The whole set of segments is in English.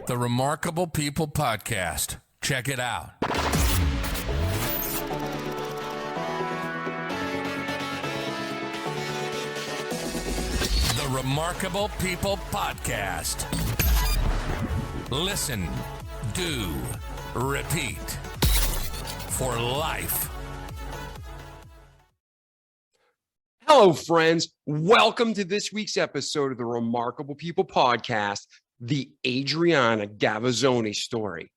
The Remarkable People Podcast. Check it out. The Remarkable People Podcast. Listen, do, repeat. For life. Hello, friends. Welcome to this week's episode of the Remarkable People Podcast, the Adriana Gavazzoni story.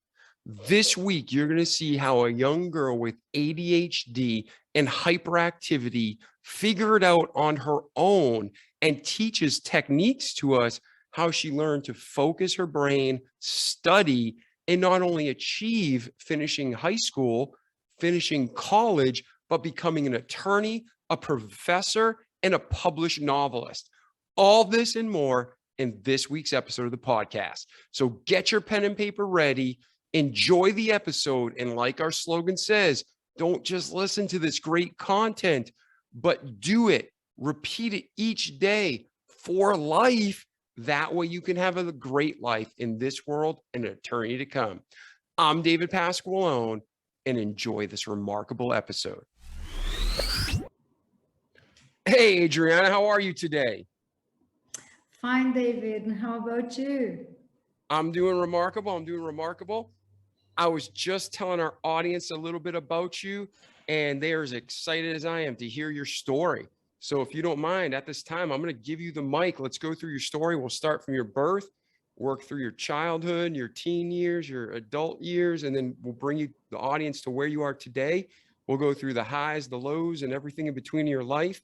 This week, you're going to see how a young girl with ADHD and hyperactivity figured out on her own and teaches techniques to us how she learned to focus her brain, study, and not only achieve finishing high school, finishing college, but becoming an attorney, a professor, and a published novelist. All this and more in this week's episode of the podcast. So get your pen and paper ready, enjoy the episode, and like our slogan says, don't just listen to this great content, but do it, repeat it each day for life. That way you can have a great life in this world and an eternity to come. I'm David Pasqualone, and enjoy this remarkable episode. Hey, Adriana, how are you today? Fine, David. And how about you? I'm doing remarkable. I was just telling our audience a little bit about you, and they're as excited as I am to hear your story. So if you don't mind, at this time, I'm going to give you the mic. Let's go through your story. We'll start from your birth, work through your childhood, your teen years, your adult years, and then we'll bring you the audience to where you are today. We'll go through the highs, the lows, and everything in between your life.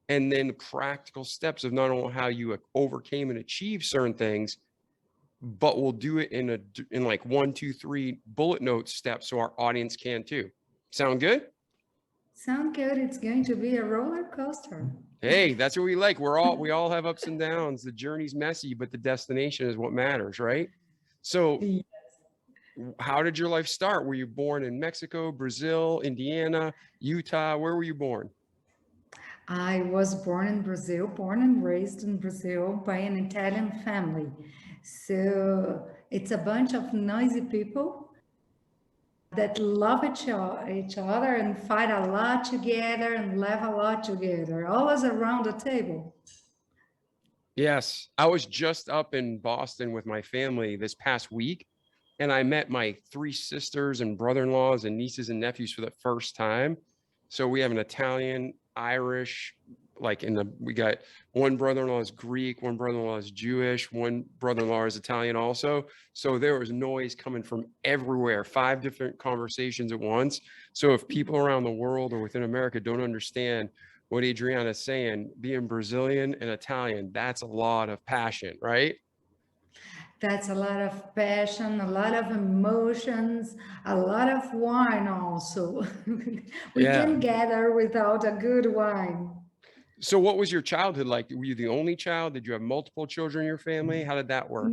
And then the practical steps of not only how you overcame and achieved certain things, but we'll do it in like 1, 2, 3 bullet note steps so our audience can too. Sound good? Sound good. It's going to be a roller coaster. Hey, that's what we like. We all have ups and downs. The journey's messy, but the destination is what matters, right? So Yes. How did your life start? Were you born in Mexico, Brazil, Indiana, Utah? Where were you born? I was born in Brazil, born and raised in Brazil by an Italian family. So it's a bunch of noisy people that love each other and fight a lot together and laugh a lot together, always around the table. Yes, I was just up in Boston with my family this past week, and I met my 3 sisters and brother-in-laws and nieces and nephews for the first time. So we have an Italian, Irish, we got one brother-in-law is Greek, one brother-in-law is Jewish, one brother-in-law is Italian also. So there was noise coming from everywhere, 5 different conversations at once. So if people around the world or within America don't understand what Adriana is saying, being Brazilian and Italian, that's a lot of passion, right? That's a lot of passion, a lot of emotions, a lot of wine also. We can gather without a good wine. So what was your childhood like? Were you the only child? Did you have multiple children in your family? How did that work?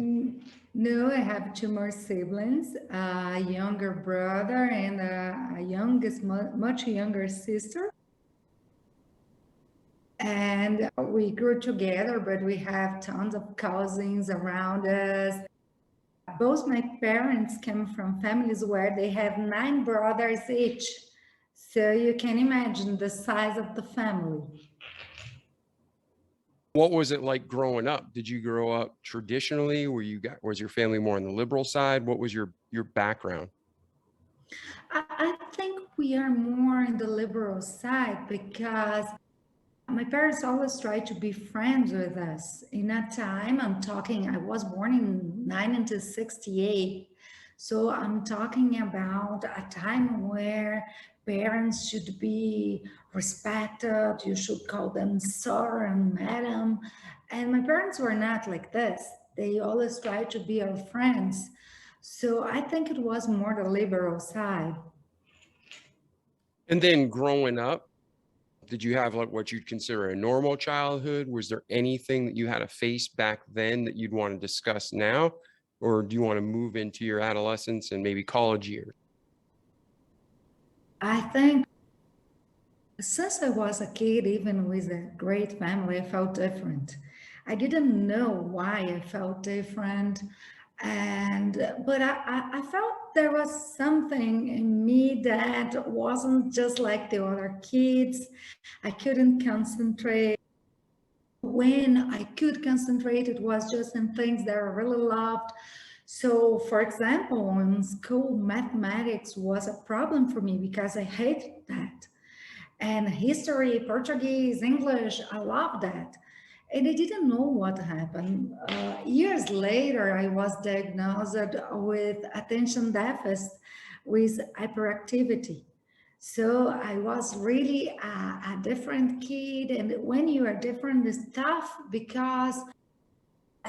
No, I have 2 more siblings, a younger brother and a much younger sister. And we grew together, but we have tons of cousins around us. Both my parents came from families where they have 9 brothers each. So you can imagine the size of the family. What was it like growing up? Did you grow up traditionally? Was your family more on the liberal side? What was your background? I think we are more in the liberal side because my parents always tried to be friends with us. In that time, I was born in 1968. So I'm talking about a time where parents should be respected. You should call them sir and madam. And my parents were not like this. They always tried to be our friends. So I think it was more the liberal side. And then growing up, did you have like what you'd consider a normal childhood? Was there anything that you had to face back then that you'd want to discuss now? Or do you want to move into your adolescence and maybe college years? I think since I was a kid, even with a great family, I felt different. I didn't know why I felt different. But I felt there was something in me that wasn't just like the other kids. I couldn't concentrate. When I could concentrate, it was just in things that I really loved. So, for example, in school, mathematics was a problem for me because I hated that. And history, Portuguese, English, I loved that. And I didn't know what happened. Years later, I was diagnosed with attention deficit with hyperactivity. So I was really a different kid. And when you are different, it's tough because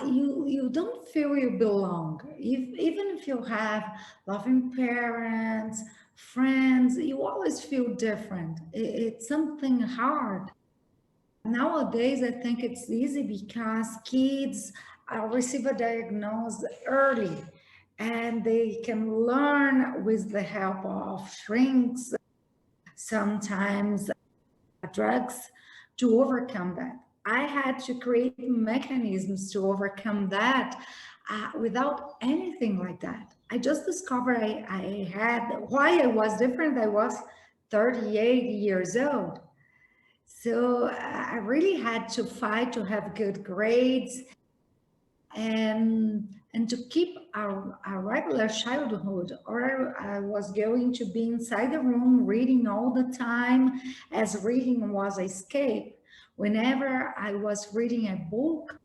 you don't feel you belong. Even if you have loving parents, friends, you always feel different. It's something hard. Nowadays, I think it's easy because kids receive a diagnosis early and they can learn with the help of shrinks, sometimes drugs, to overcome that. I had to create mechanisms to overcome that without anything like that. I just discovered I had why I was different. I was 38 years old. So I really had to fight to have good grades and to keep a regular childhood, or I was going to be inside the room reading all the time, as reading was escape. Whenever I was reading a book,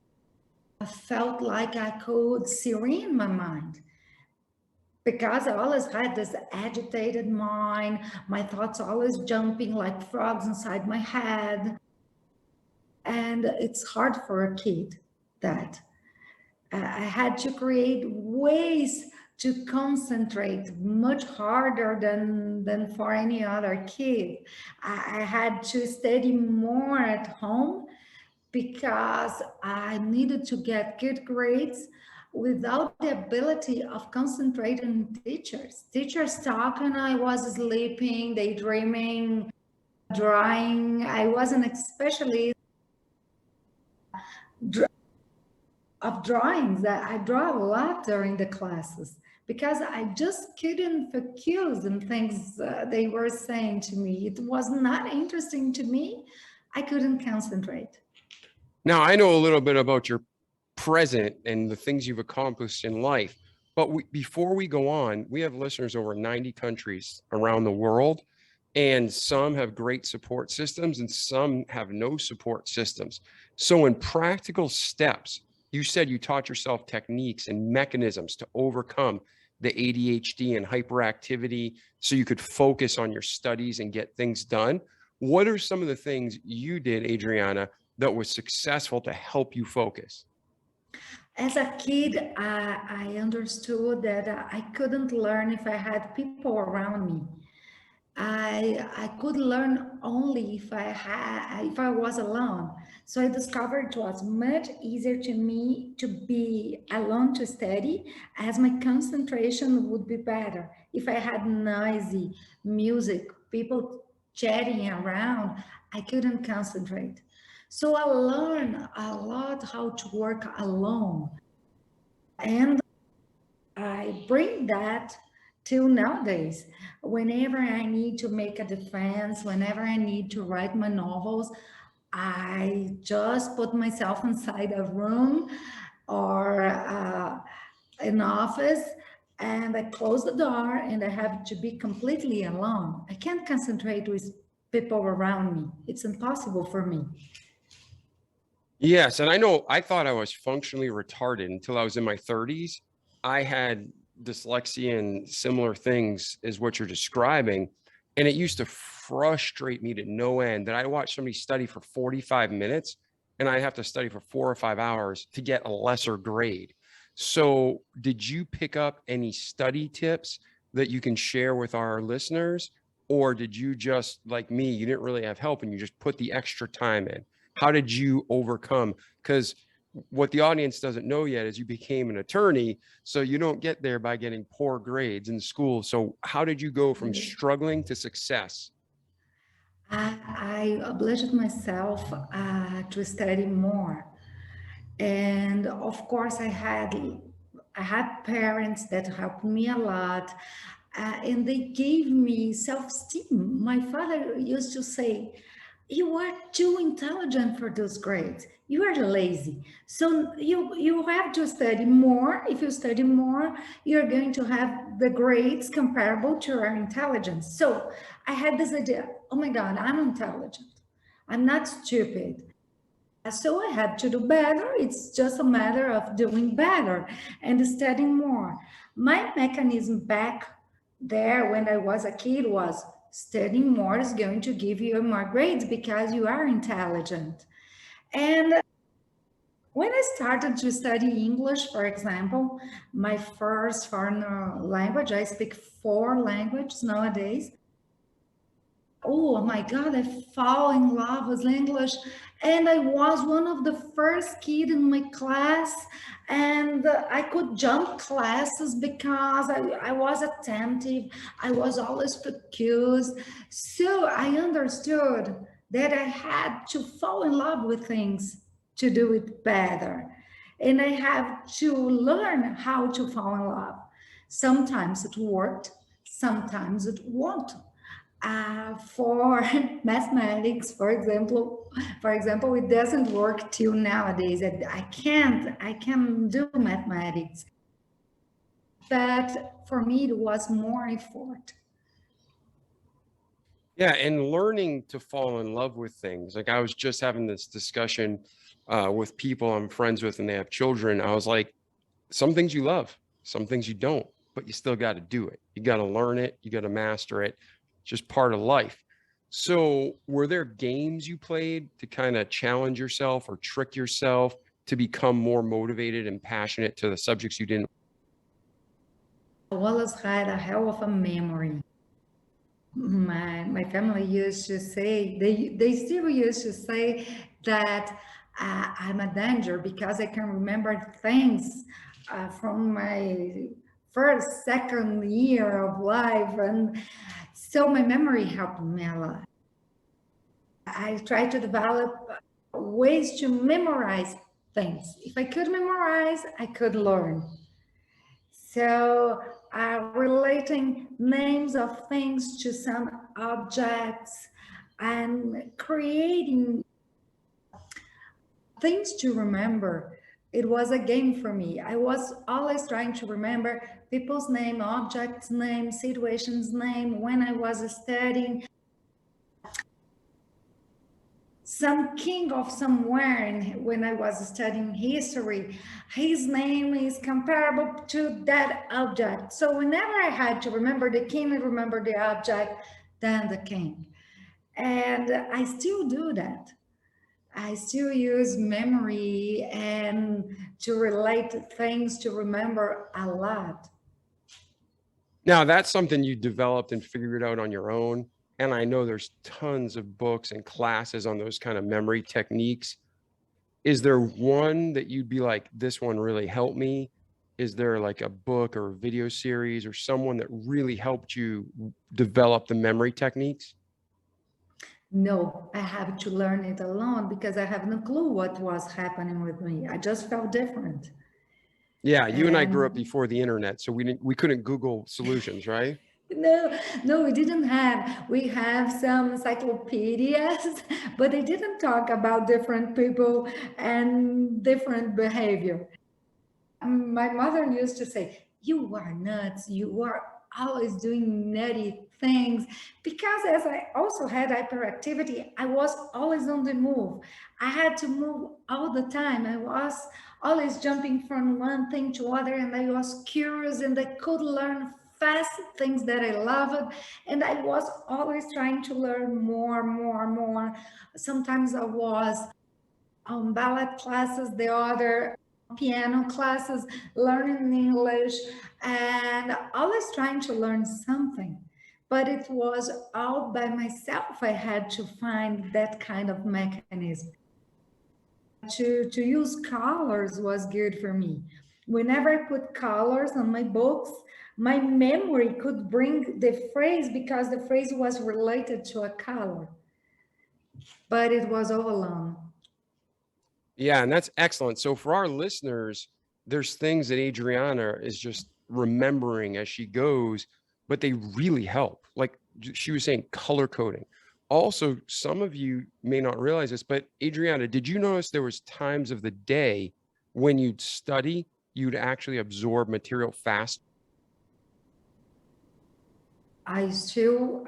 I felt like I could serene my mind because I always had this agitated mind, my thoughts always jumping like frogs inside my head. And it's hard for a kid that I had to create ways to concentrate much harder than for any other kid. I had to study more at home because I needed to get good grades without the ability of concentrating teachers. Teachers talking, I was sleeping, daydreaming, drawing. I wasn't especially of drawings. I draw a lot during the classes because I just couldn't focus on things they were saying to me. It was not interesting to me. I couldn't concentrate. Now, I know a little bit about your present and the things you've accomplished in life, but before we go on, we have listeners over 90 countries around the world, and some have great support systems and some have no support systems. So in practical steps, you said you taught yourself techniques and mechanisms to overcome the ADHD and hyperactivity so you could focus on your studies and get things done. What are some of the things you did, Adriana, that was successful to help you focus? As a kid, I understood that I couldn't learn if I had people around me. I could learn only if I was alone. So I discovered it was much easier to me to be alone to study, as my concentration would be better. If I had noisy music, people chatting around, I couldn't concentrate. So I learned a lot how to work alone. And I bring that till nowadays. Whenever I need to make a defense, whenever I need to write my novels, I just put myself inside a room or an office and I close the door and I have to be completely alone. I can't concentrate with people around me. It's impossible for me. Yes, and I know I thought I was functionally retarded until I was in my 30s. I had dyslexia and similar things as what you're describing, and it used to frustrate me to no end that I watch somebody study for 45 minutes and I have to study for 4 or 5 hours to get a lesser grade. So, did you pick up any study tips that you can share with our listeners? Or did you just, like me, you didn't really have help and you just put the extra time in? How did you overcome? Because what the audience doesn't know yet is you became an attorney, so you don't get there by getting poor grades in school. So how did you go from struggling to success? I obliged myself to study more. And of course, I had I had parents that helped me a lot, and they gave me self-esteem. My father used to say, "You are too intelligent for those grades. You are lazy. So you have to study more. If you study more, you're going to have the grades comparable to your intelligence." So I had this idea, oh my God, I'm intelligent. I'm not stupid. So I had to do better. It's just a matter of doing better and studying more. My mechanism back there when I was a kid was studying more is going to give you more grades because you are intelligent. And when I started to study English, for example, my first foreign language, I speak 4 languages nowadays. Oh my God, I fall in love with English. And I was one of the first kid in my class. And I could jump classes because I was attentive. I was always focused. So I understood that I had to fall in love with things to do it better. And I have to learn how to fall in love. Sometimes it worked, sometimes it won't. For mathematics, for example, it doesn't work till nowadays. I can't do mathematics. But for me, it was more effort. Yeah, and learning to fall in love with things. Like I was just having this discussion with people I'm friends with and they have children. I was like, some things you love, some things you don't, but you still got to do it. You got to learn it. You got to master it. It's just part of life. So were there games you played to kind of challenge yourself or trick yourself to become more motivated and passionate to the subjects you didn't? I always had a hell of a memory. My family used to say, they still used to say that I'm a danger because I can remember things from my first, second year of life. And so my memory helped me a lot. I try to develop ways to memorize things. If I could memorize, I could learn. So, relating names of things to some objects and creating things to remember. It was a game for me. I was always trying to remember people's name, objects' name, situations' name when I was studying. Some king of somewhere when I was studying history, his name is comparable to that object. So whenever I had to remember the king, I remember the object, then the king. And I still do that. I still use memory and to relate things to remember a lot. Now, that's something you developed and figured out on your own. And I know there's tons of books and classes on those kind of memory techniques. Is there one that you'd be like, this one really helped me? Is there like a book or a video series or someone that really helped you develop the memory techniques? No, I have to learn it alone because I have no clue what was happening with me. I just felt different. Yeah, you and I grew up And before the internet, so we couldn't Google solutions, right? no, we didn't have. We have some encyclopedias, but they didn't talk about different people and different behavior. My mother used to say, "You are nuts. You are always doing nutty things." Because as I also had hyperactivity, I was always on the move. I had to move all the time. I was always jumping from one thing to other, and I was curious and I could learn fast things that I loved. And I was always trying to learn more, more, more. Sometimes I was on ballet classes, the other piano classes, learning English, and always trying to learn something. But it was all by myself. I had to find that kind of mechanism. To use colors was good for me. Whenever I put colors on my books, my memory could bring the phrase because the phrase was related to a color, but it was all alone. Yeah, and that's excellent. So for our listeners, there's things that Adriana is just remembering as she goes, but they really help. Like she was saying, color coding. Also, some of you may not realize this, but Adriana, did you notice there was times of the day when you'd study, you'd actually absorb material fast? I still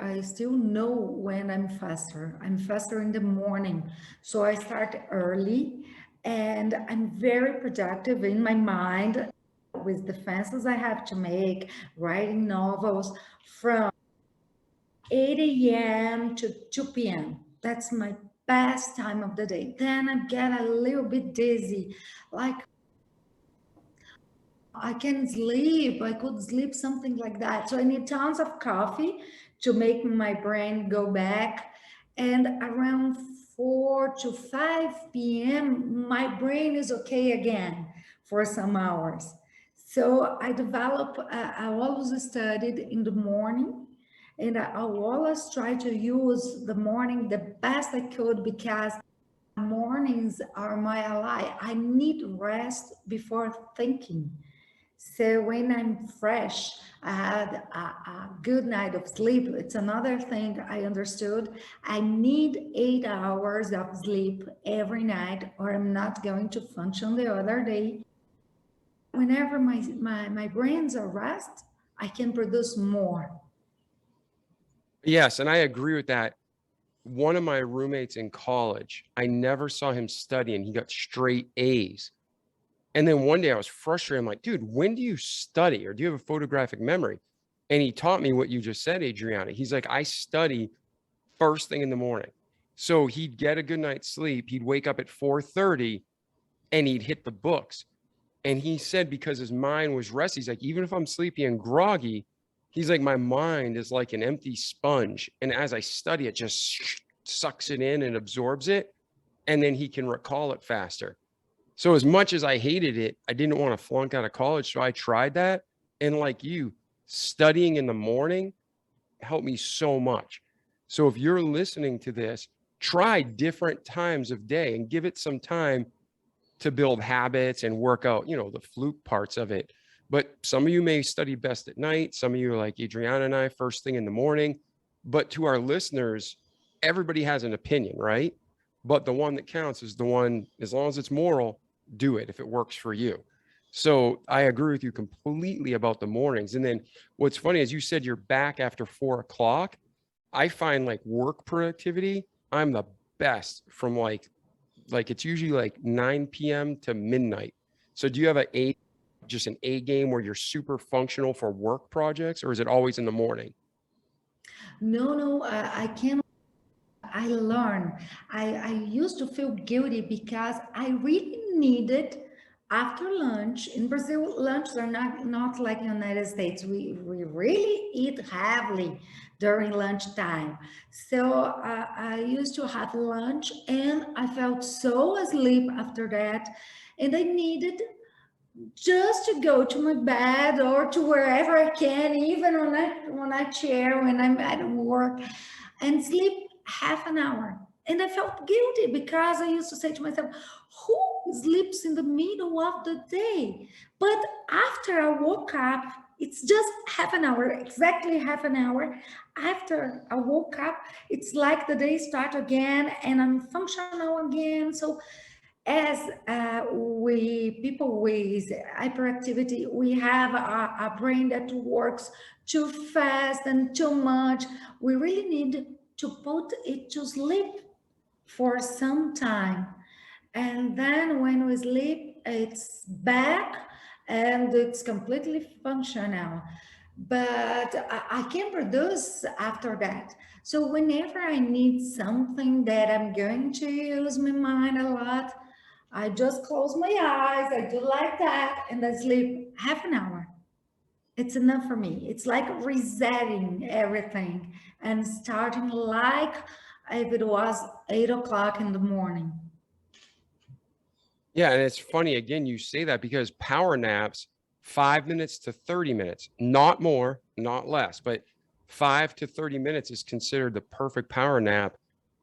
know when I'm faster. I'm faster in the morning. So I start early and I'm very productive in my mind with the fences I have to make, writing novels from 8 a.m. to 2 p.m. That's my best time of the day. Then I get a little bit dizzy, like I can sleep. I could sleep, something like that. So I need tons of coffee to make my brain go back. And around 4 to 5 p.m., my brain is okay again for some hours. So I develop, I always studied in the morning. And I always try to use the morning the best I could because mornings are my ally. I need rest before thinking. So when I'm fresh, I had a good night of sleep. It's another thing I understood. I need 8 hours of sleep every night, or I'm not going to function the other day. Whenever my brains are rest, I can produce more. Yes, and I agree with that. One of my roommates in college, I never saw him study and he got straight A's. And then one day I was frustrated. I'm like, dude, when do you study or do you have a photographic memory? And he taught me what you just said, Adriana. He's like, I study first thing in the morning. So he'd get a good night's sleep. He'd wake up at 4:30 and he'd hit the books. And he said, because his mind was rested, he's like, even if I'm sleepy and groggy, he's like, my mind is like an empty sponge. And as I study, it just sucks it in and absorbs it. And then he can recall it faster. So as much as I hated it, I didn't want to flunk out of college. So I tried that. And like you, studying in the morning helped me so much. So if you're listening to this, try different times of day and give it some time to build habits and work out, the fluke parts of it. But some of you may study best at night. Some of you are like Adriana and I, first thing in the morning. But to our listeners, everybody has an opinion, right? But the one that counts is the one, as long as it's moral, do it if it works for you. So I agree with you completely about the mornings. And then what's funny is you said you're back after 4 o'clock. I find like work productivity, I'm the best from like it's usually like 9 p.m. to midnight. So do you have just an A game where you're super functional for work projects, or is it always in the morning? No, no, I can. I learn. I used to feel guilty because I really needed after lunch. In Brazil, lunches are not like the United States. We really eat heavily during lunchtime. So I used to have lunch and I felt so asleep after that. And I needed just to go to my bed or to wherever I can, even on a chair when I'm at work, and sleep half an hour. And I felt guilty because I used to say to myself, who sleeps in the middle of the day? But after I woke up, it's just half an hour, exactly half an hour. After I woke up, it's like the day start again and I'm functional again. So as we people with hyperactivity, we have a brain that works too fast and too much. We really need to put it to sleep for some time, and then when we sleep it's back and it's completely functional. But I can produce after that. So whenever I need something that I'm going to use my mind a lot, I just close my eyes, I do like that, and I sleep half an hour. It's enough for me. It's like resetting everything and starting like if it was 8 o'clock in the morning. Yeah, and it's funny, again, you say that because power naps, 5 minutes to 30 minutes, not more, not less, but 5 to 30 minutes is considered the perfect power nap.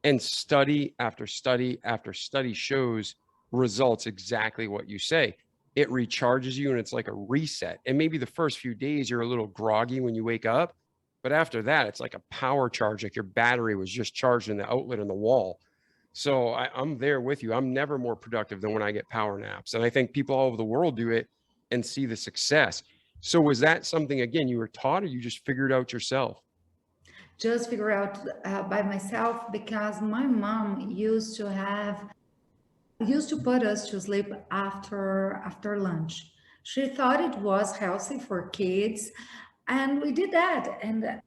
And study after study after study shows results exactly what you say. it recharges you and it's like a reset. And maybe the first few days you're a little groggy when you wake up, but after that, it's like a power charge, like your battery was just charged in the outlet on the wall. So I'm there with you. I'm never more productive than when I get power naps. And I think people all over the world do it and see the success. So was that something, again, you were taught or you just figured out yourself? Just figure out by myself, because my mom used to put us to sleep after lunch. She thought it was healthy for kids, and we did that. And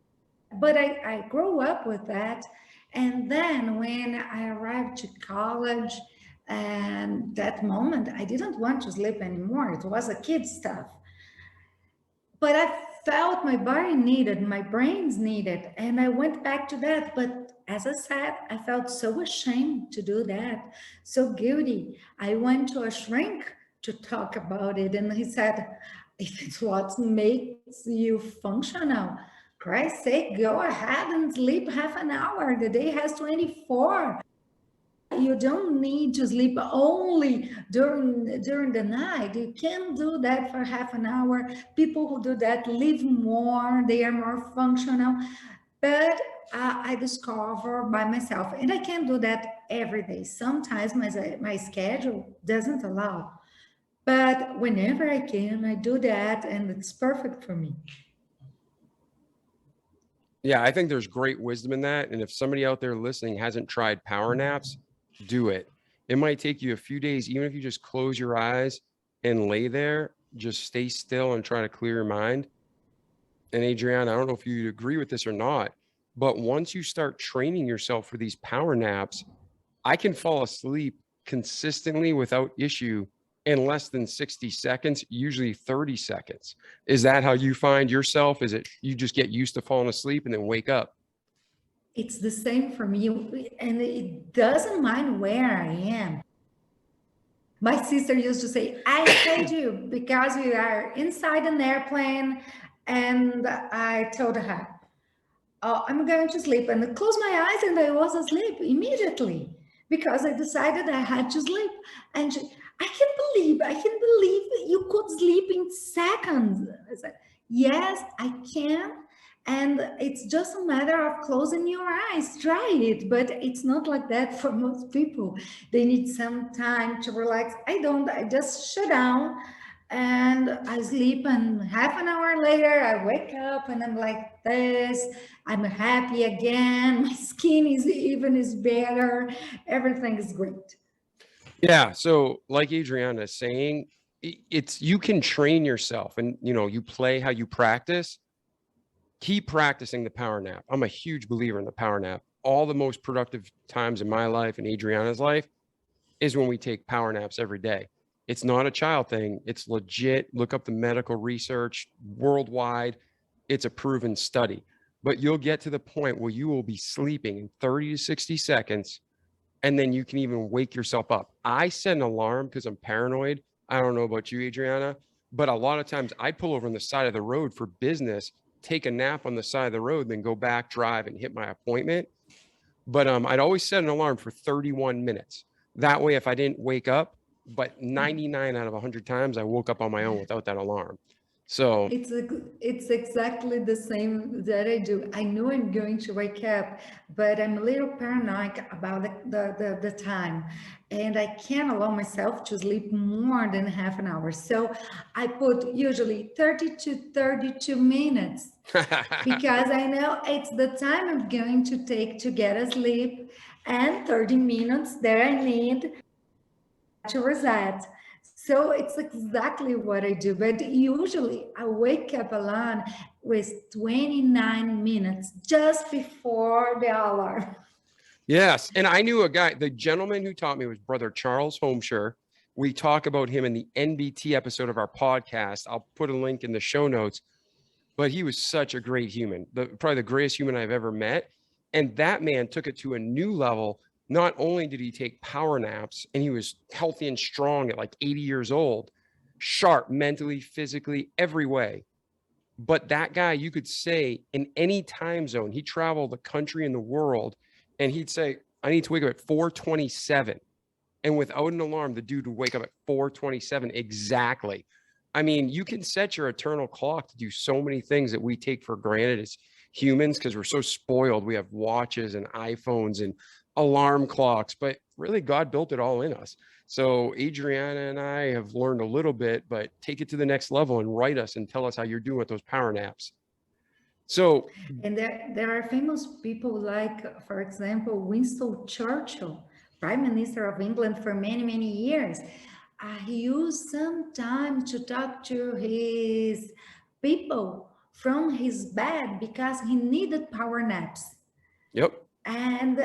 but I grew up with that. And then when I arrived to college, and that moment, I didn't want to sleep anymore. It was a kid stuff. But I felt my body needed, my brains needed, and I went back to that. But as I said, I felt so ashamed to do that, so guilty. I went to a shrink to talk about it, and he said, if it's what makes you functional, Christ's sake, go ahead and sleep half an hour. The day has 24. You don't need to sleep only during the night. You can do that for half an hour. People who do that live more, they are more functional. But I discover by myself, and I can't do that every day. Sometimes my schedule doesn't allow. But whenever I can, I do that, and it's perfect for me. Yeah, I think there's great wisdom in that. And if somebody out there listening hasn't tried power naps, do it. It might take you a few days, even if you just close your eyes and lay there, just stay still and try to clear your mind. And Adriana, I don't know if you agree with this or not, but once you start training yourself for these power naps, I can fall asleep consistently without issue in less than 60 seconds, usually 30 seconds. Is that how you find yourself? Is it you just get used to falling asleep and then wake up? It's the same for me, and it doesn't mind where I am. My sister used to say, I told you, because we are inside an airplane. And I told her, oh, I'm going to sleep. And I closed my eyes and I was asleep immediately because I decided I had to sleep. And she, I can believe you could sleep in seconds. I said, yes, I can. And it's just a matter of closing your eyes. Try it, but it's not like that for most people. They need some time to relax. I don't, I just shut down and I sleep, and half an hour later I wake up and I'm like this. I'm happy again. My skin is better. Everything is great. Yeah. So like Adriana is saying, it's you can train yourself and you play how you practice. Keep practicing the power nap. I'm a huge believer in the power nap. All the most productive times in my life and Adriana's life is when we take power naps every day. It's not a child thing. It's legit. Look up the medical research worldwide. It's a proven study. But you'll get to the point where you will be sleeping in 30 to 60 seconds, and then you can even wake yourself up. I set an alarm because I'm paranoid. I don't know about you, Adriana, but a lot of times I pull over on the side of the road for business, take a nap on the side of the road, then go back, drive, and hit my appointment. But I'd always set an alarm for 31 minutes. That way, if I didn't wake up, but 99 out of 100 times, I woke up on my own without that alarm. So It's exactly the same that I do. I know I'm going to wake up, but I'm a little paranoid about the time. And I can't allow myself to sleep more than half an hour. So I put usually 30 to 32 minutes because I know it's the time I'm going to take to get asleep, and 30 minutes that I need to reset. So it's exactly what I do. But usually I wake up alarm with 29 minutes just before the alarm. yes. And I knew a guy, the gentleman who taught me was Brother Charles Holmsher. We talk about him in the NBT episode of our podcast. I'll put a link in the show notes. But he was such a great human, probably the greatest human I've ever met. And that man took it to a new level. Not only did he take power naps, and he was healthy and strong at like 80 years old, sharp mentally, physically, every way. But that guy, you could say in any time zone, he traveled the country and the world, and he'd say, I need to wake up at 4:27. And without an alarm, the dude would wake up at 4:27 exactly. I mean, you can set your eternal clock to do so many things that we take for granted as humans because we're so spoiled. We have watches and iPhones and alarm clocks, but really God built it all in us. So Adriana and I have learned a little bit, but take it to the next level and write us and tell us how you're doing with those power naps. So, And there are famous people like, for example, Winston Churchill, Prime Minister of England for many, many years. He used some time to talk to his people from his bed because he needed power naps. yep. And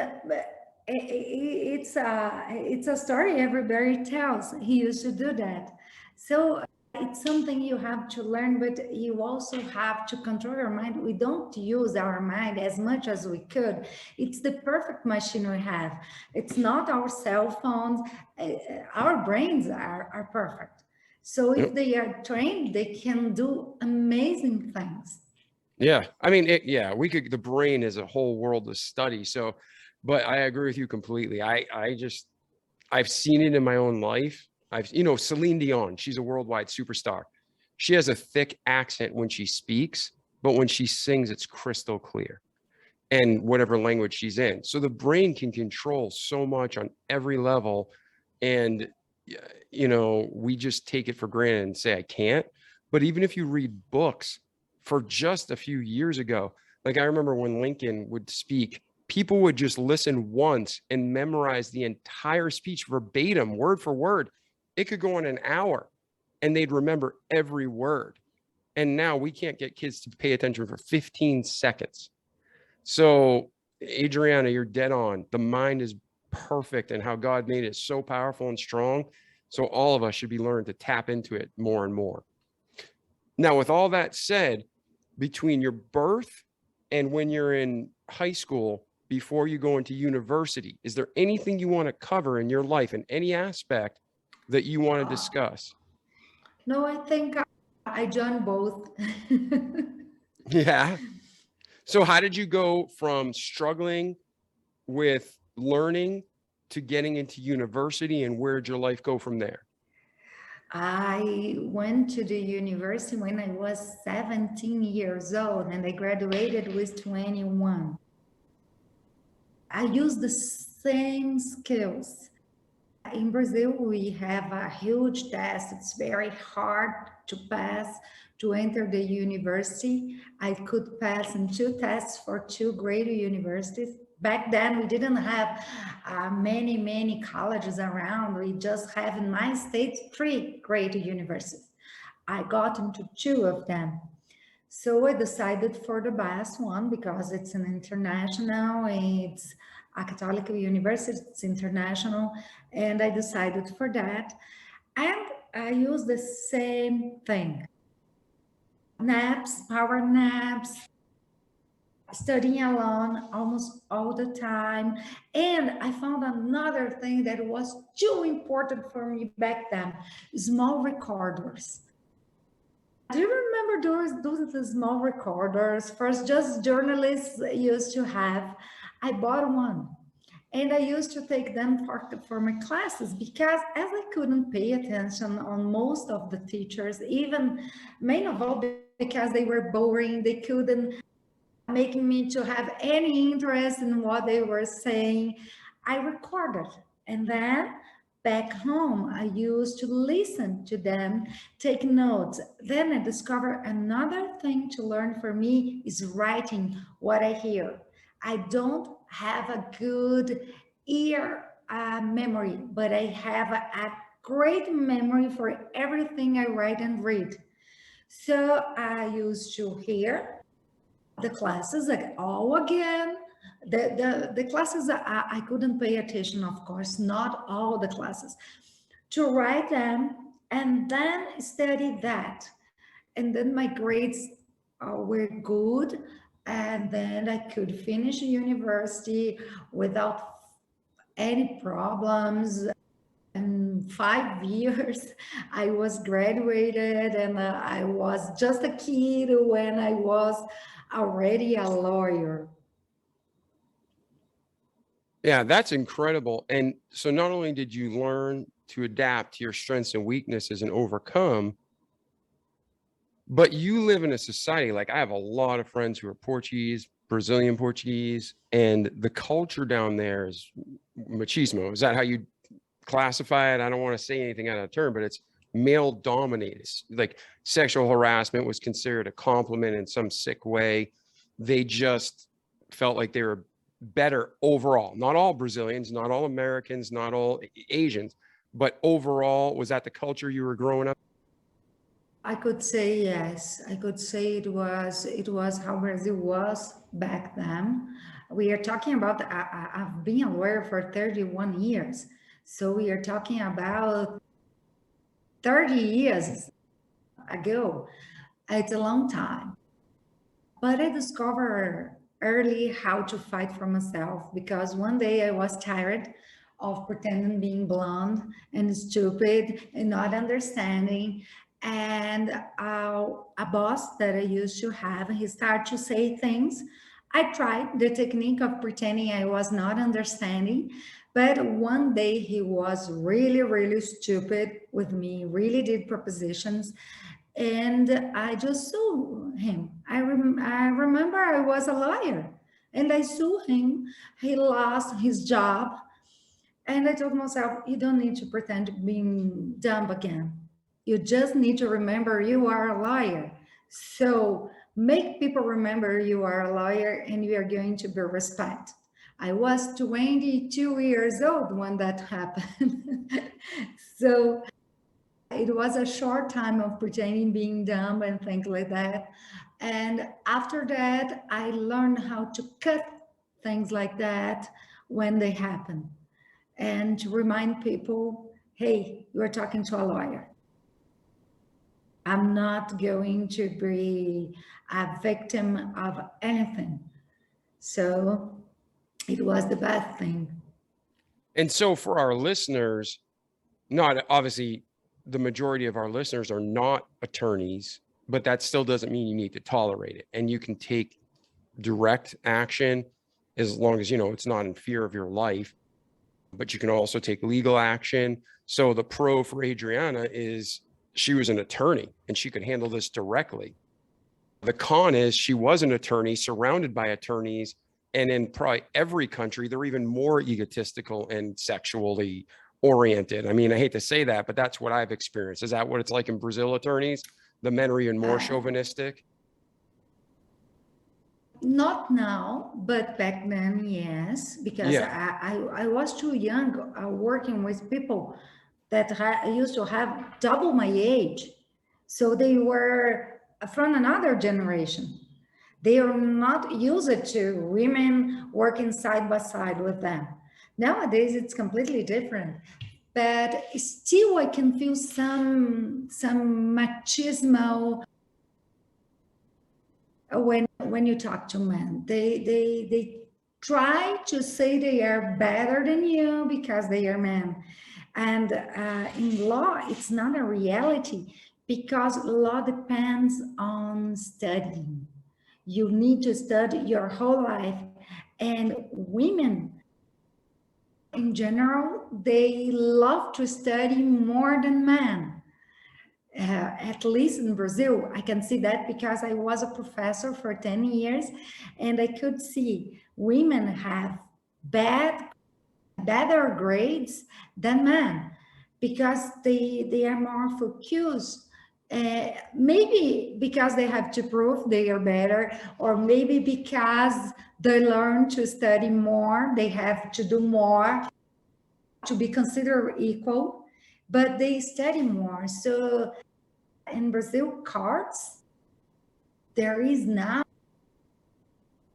it's a story everybody tells. He used to do that. So it's something you have to learn, but you also have to control your mind. We don't use our mind as much as we could. It's the perfect machine we have. It's not our cell phones. Our brains are perfect. So if Yep. they are trained, they can do amazing things. Yeah. I mean, the brain is a whole world to study. So, but I agree with you completely. I've seen it in my own life. Celine Dion, she's a worldwide superstar. She has a thick accent when she speaks, but when she sings, it's crystal clear and whatever language she's in. So the brain can control so much on every level. And, we just take it for granted and say, I can't. But even if you read books for just a few years ago, like I remember when Lincoln would speak, people would just listen once and memorize the entire speech verbatim, word for word. It could go on an hour and they'd remember every word. And now we can't get kids to pay attention for 15 seconds. So, Adriana, you're dead on. The mind is perfect and how God made it so powerful and strong. So all of us should be learning to tap into it more and more. Now, with all that said, between your birth and when you're in high school, before you go into university, is there anything you want to cover in your life in any aspect that you want to discuss? No, I think I joined both. Yeah. So how did you go from struggling with learning to getting into university, and where did your life go from there? I went to the university when I was 17 years old and I graduated with 21. I used the same skills. In Brazil, we have a huge test. It's very hard to pass to enter the university. I could pass in two tests for two great universities. Back then, we didn't have many colleges around. We just have in my state 3 great universities. I got into 2 of them. So I decided for the best one because it's an international, it's a Catholic university, it's international, and I decided for that. And I use the same thing. Naps, power naps, studying alone almost all the time. And I found another thing that was too important for me back then, small recorders. Do you remember those small recorders? First, just journalists used to have. I bought one and I used to take them for my classes because as I couldn't pay attention on most of the teachers, even main of all because they were boring, they couldn't making me to have any interest in what they were saying. I recorded and then back home I used to listen to them, take notes. Then I discovered another thing to learn for me is writing what I hear. I don't have a good ear memory, but I have a great memory for everything I write and read. So I used to hear the classes like all again. The classes I couldn't pay attention, of course, not all the classes, to write them and then study that. And then my grades were good. And then I could finish university without any problems. In 5 years, I was graduated and I was just a kid when I was already a lawyer. Yeah, that's incredible. And so not only did you learn to adapt to your strengths and weaknesses and overcome, but you live in a society, like I have a lot of friends who are Portuguese, Brazilian Portuguese, and the culture down there is machismo. Is that how you classify it? I don't want to say anything out of turn, but it's male dominated. Like sexual harassment was considered a compliment in some sick way. They just felt like they were better overall. Not all Brazilians, not all Americans, not all Asians, but overall, was that the culture you were growing up? I could say yes. I could say it was how Brazil was back then. We are talking about I've been a lawyer for 31 years. So we are talking about 30 years ago. It's a long time. But I discovered early how to fight for myself because one day I was tired of pretending being blonde and stupid and not understanding. And a boss that I used to have, he started to say things. I tried the technique of pretending I was not understanding, but one day he was really, really stupid with me, really did propositions, and I just sued him. I remember I was a lawyer and I sued him. He lost his job. And I told myself, you don't need to pretend being dumb again. You just need to remember you are a lawyer. So make people remember you are a lawyer and you are going to be respected. I was 22 years old when that happened. So it was a short time of pretending being dumb and things like that. And after that, I learned how to cut things like that when they happen and to remind people, hey, you are talking to a lawyer. I'm not going to be a victim of anything. So it was the best thing. And so for our listeners, not obviously the majority of our listeners are not attorneys, but that still doesn't mean you need to tolerate it. And you can take direct action as long as, it's not in fear of your life, but you can also take legal action. So the pro for Adriana is she was an attorney and she could handle this directly. The con is she was an attorney surrounded by attorneys. And in probably every country, they're even more egotistical and sexually oriented. I mean, I hate to say that, but that's what I've experienced. Is that what it's like in Brazil attorneys? The men are even more chauvinistic? Not now, but back then, yes, because Yeah. I was too young working with people that used to have double my age. So they were from another generation. They are not used to women working side by side with them. Nowadays, it's completely different. But still, I can feel some machismo when you talk to men. They try to say they are better than you because they are men. And in law, it's not a reality because law depends on studying. You need to study your whole life. And women in general, they love to study more than men. At least in Brazil, I can see that because I was a professor for 10 years and I could see women have better grades than men because they are more focused. Maybe because they have to prove they are better, or maybe because they learn to study more, they have to do more to be considered equal, but they study more. So in Brazil, courts, there is now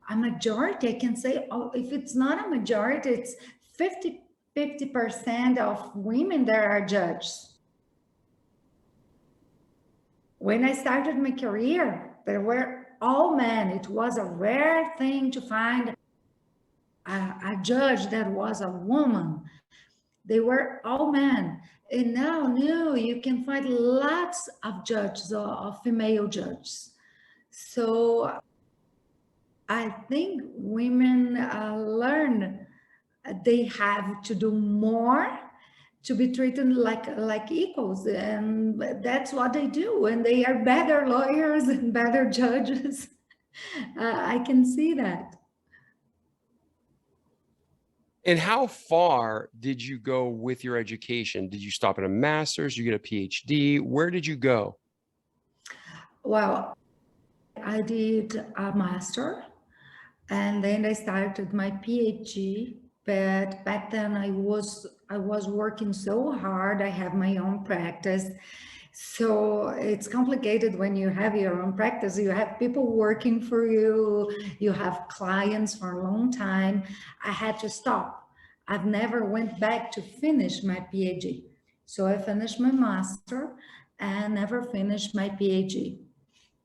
a majority. I can say, oh, if it's not a majority, it's 50% of women that are judges. When I started my career, there were all men. It was a rare thing to find a judge that was a woman. They were all men. And now, no, you can find lots of judges, of female judges. So I think women learn they have to do more to be treated like equals, and that's what they do, and they are better lawyers and better judges. I can see that. And how far did you go with your education? Did you stop at a master's? Did you get a PhD? Where did you go? Well, I did a master, and then I started my PhD. But back then I was working so hard. I have my own practice. So it's complicated when you have your own practice. You have people working for you, you have clients for a long time. I had to stop. I've never went back to finish my PhD. So I finished my master and never finished my PhD.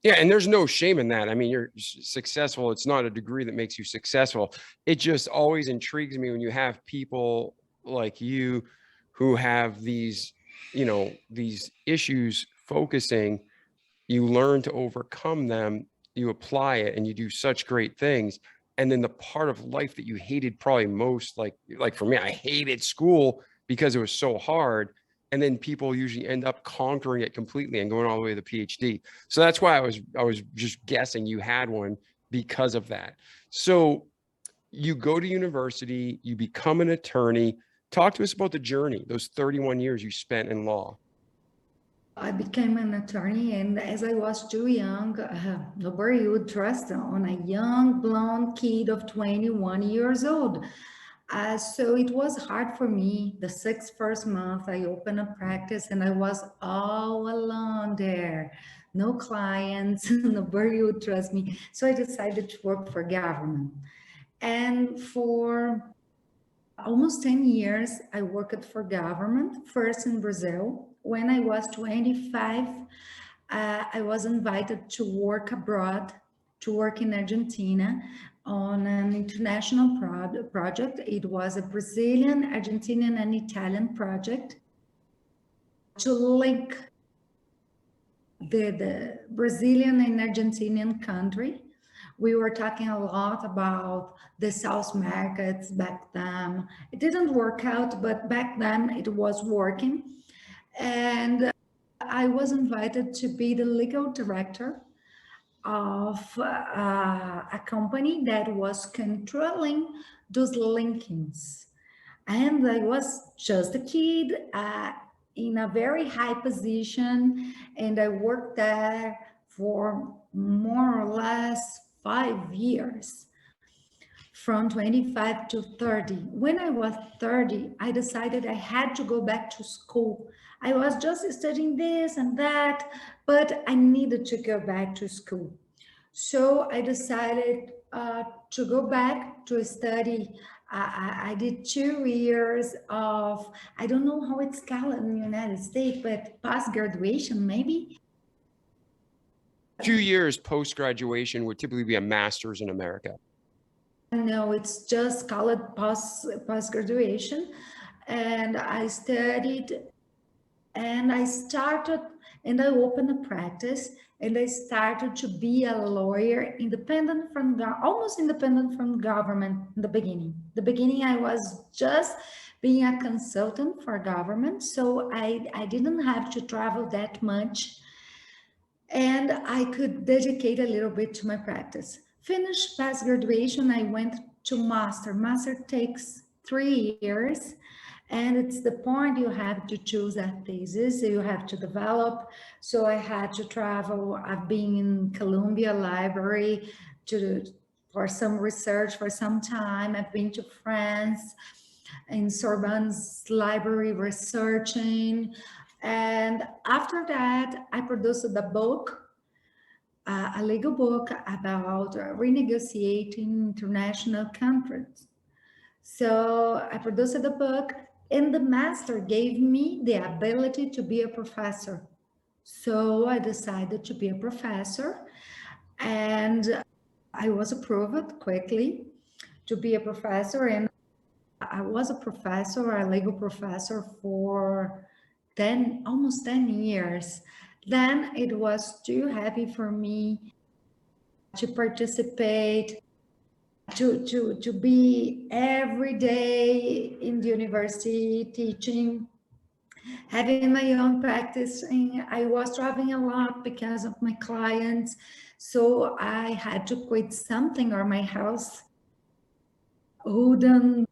Yeah, and there's no shame in that. I mean, you're successful. It's not a degree that makes you successful. It just always intrigues me when you have people like you who have these, these issues focusing, you learn to overcome them, you apply it, and you do such great things. And then the part of life that you hated probably most, like for me, I hated school because it was so hard. And then people usually end up conquering it completely and going all the way to the PhD. So that's why I was just guessing you had one because of that. So you go to university, you become an attorney. Talk to us about the journey, those 31 years you spent in law. I became an attorney, and as I was too young, nobody would trust on a young blonde kid of 21 years old. So it was hard for me. The first month, I opened a practice, and I was all alone there. No clients, nobody would trust me. So I decided to work for government. And for almost 10 years, I worked for government, first in Brazil. When I was 25, I was invited to work abroad, to work in Argentina on an international project. It was a Brazilian, Argentinian, and Italian project to link the Brazilian and Argentinian country. We were talking a lot about the South markets back then. It didn't work out, but back then it was working. And I was invited to be the legal director of a company that was controlling those linkings. And I was just a kid in a very high position, and I worked there for more or less 5 years, from 25 to 30. When I was 30, I decided I had to go back to school. I was just studying this and that, but I needed to go back to school. So I decided to go back to study. I did 2 years of, I don't know how it's called in the United States, but post-graduation maybe. 2 years post-graduation would typically be a master's in America. No, it's just called post-graduation. And I studied and I started and I opened a practice and I started to be a lawyer, independent from, almost independent from government in the beginning. The beginning, I was just being a consultant for government. So I didn't have to travel that much. And I could dedicate a little bit to my practice. Finished past graduation, I went to master. Master takes 3 years. And it's the point you have to choose a thesis, you have to develop. So I had to travel. I've been in Columbia Library for some research for some time. I've been to France, in Sorbonne's library researching. And after that, I produced a book, a legal book about renegotiating international contracts. So I produced the book, and the master gave me the ability to be a professor. So I decided to be a professor, and I was approved quickly to be a professor. And I was a professor, a legal professor, for almost 10 years. Then it was too heavy for me to participate to be every day in the university teaching, having my own practice. And I was traveling a lot because of my clients. So I had to quit something or my house wouldn't